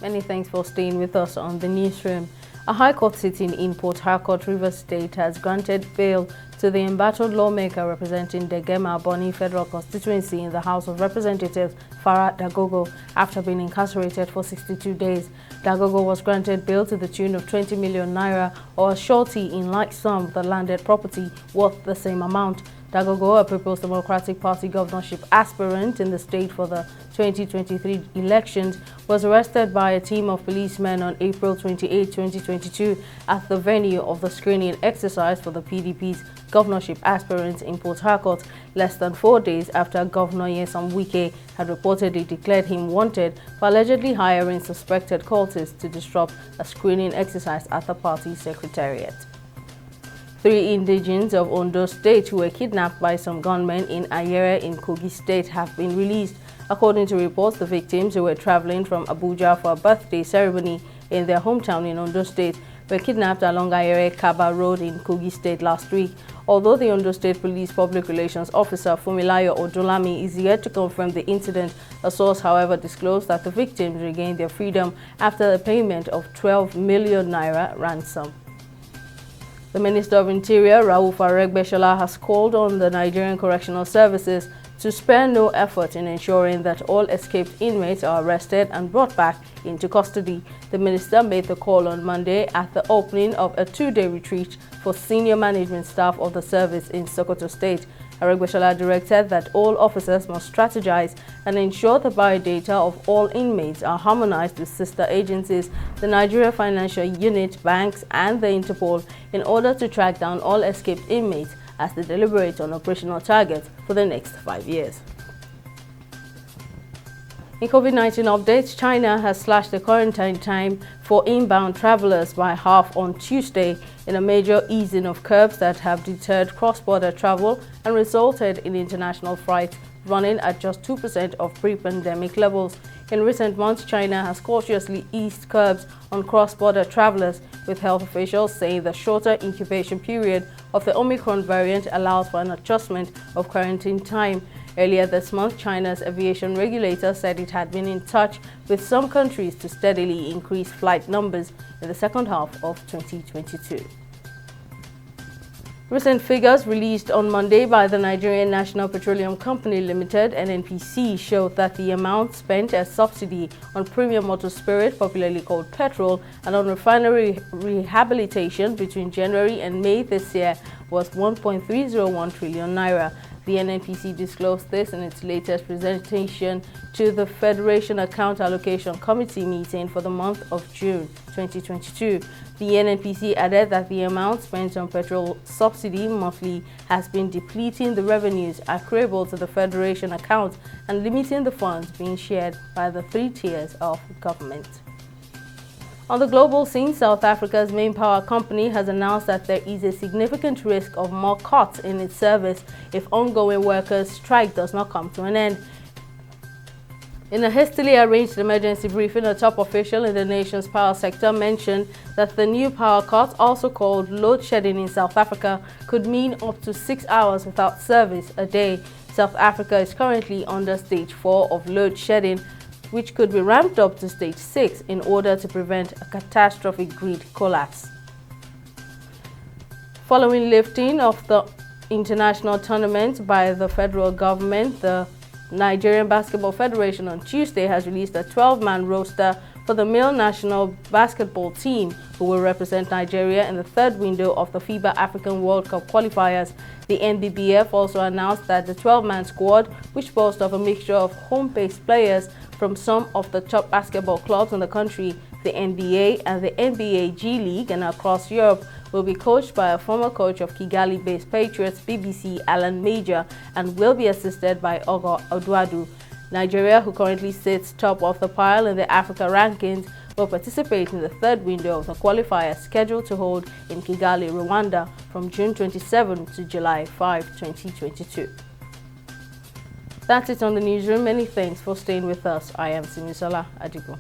Many thanks for staying with us on the newsroom. A High Court sitting in Port Harcourt, Rivers State, has granted bail to the embattled lawmaker representing Degema Boni Federal Constituency in the House of Representatives, Farah Dagogo, after being incarcerated for 62 days. Dagogo was granted bail to the tune of 20 million naira, or a surety in like sum with the landed property worth the same amount. Dagogo, a People's Democratic Party governorship aspirant in the state for the 2023 elections, was arrested by a team of policemen on April 28, 2022 at the venue of the screening exercise for the PDP's governorship aspirants in Port Harcourt, less than 4 days after Governor Nyesom Wike had reportedly declared him wanted for allegedly hiring suspected cultists to disrupt a screening exercise at the party secretariat. 3 indigenes of Ondo State who were kidnapped by some gunmen in Ayere in Kogi State have been released. According to reports, the victims, who were traveling from Abuja for a birthday ceremony in their hometown in Ondo State, were kidnapped along Ayere Kaba Road in Kogi State last week. Although the Ondo State Police Public Relations Officer Fumilayo Odolami is yet to confirm the incident, a source, however, disclosed that the victims regained their freedom after the payment of 12 million naira ransom. The Minister of Interior, Rauf Aregbesola, has called on the Nigerian Correctional Services to spare no effort in ensuring that all escaped inmates are arrested and brought back into custody. The minister made the call on Monday at the opening of a 2-day retreat for senior management staff of the service in Sokoto State. Aregbesola directed that all officers must strategize and ensure the biodata of all inmates are harmonized with sister agencies, the Nigeria Financial Unit, banks, and the Interpol in order to track down all escaped inmates as they deliberate on operational targets for the next 5 years. In COVID-19 updates, China has slashed the quarantine time for inbound travelers by half on Tuesday in a major easing of curbs that have deterred cross-border travel and resulted in international flights running at just 2% of pre-pandemic levels. In recent months, China has cautiously eased curbs on cross-border travelers, with health officials saying the shorter incubation period of the Omicron variant allows for an adjustment of quarantine time. Earlier this month, China's aviation regulator said it had been in touch with some countries to steadily increase flight numbers in the second half of 2022. Recent figures released on Monday by the Nigerian National Petroleum Company Limited (NNPC) showed that the amount spent as subsidy on premium motor spirit, popularly called petrol, and on refinery rehabilitation between January and May this year was 1.301 trillion naira. The NNPC disclosed this in its latest presentation to the Federation Account Allocation Committee meeting for the month of June 2022. The NNPC added that the amount spent on petrol subsidy monthly has been depleting the revenues accruable to the Federation account and limiting the funds being shared by the 3 tiers of government. On the global scene, South Africa's main power company has announced that there is a significant risk of more cuts in its service if ongoing workers' strike does not come to an end. In a hastily arranged emergency briefing, a top official in the nation's power sector mentioned that the new power cut, also called load shedding in South Africa, could mean up to 6 hours without service a day. South Africa is currently under stage 4 of load shedding, which could be ramped up to stage 6 in order to prevent a catastrophic grid collapse. Following lifting of the international tournament by the federal government, the Nigerian Basketball Federation on Tuesday has released a 12-man roster for the male national basketball team, who will represent Nigeria in the 3rd window of the FIBA African World Cup qualifiers. The NBBF also announced that the 12-man squad, which boasts of a mixture of home-based players from some of the top basketball clubs in the country, the NBA and the NBA G League, and across Europe, will be coached by a former coach of Kigali-based Patriots BBC, Alan Major, and will be assisted by Ogo Oduadu. Nigeria, who currently sits top of the pile in the Africa rankings, will participate in the 3rd window of the qualifier scheduled to hold in Kigali, Rwanda from June 27 to July 5, 2022. That's it on the newsroom. Many thanks for staying with us. I am Simisola Adigo.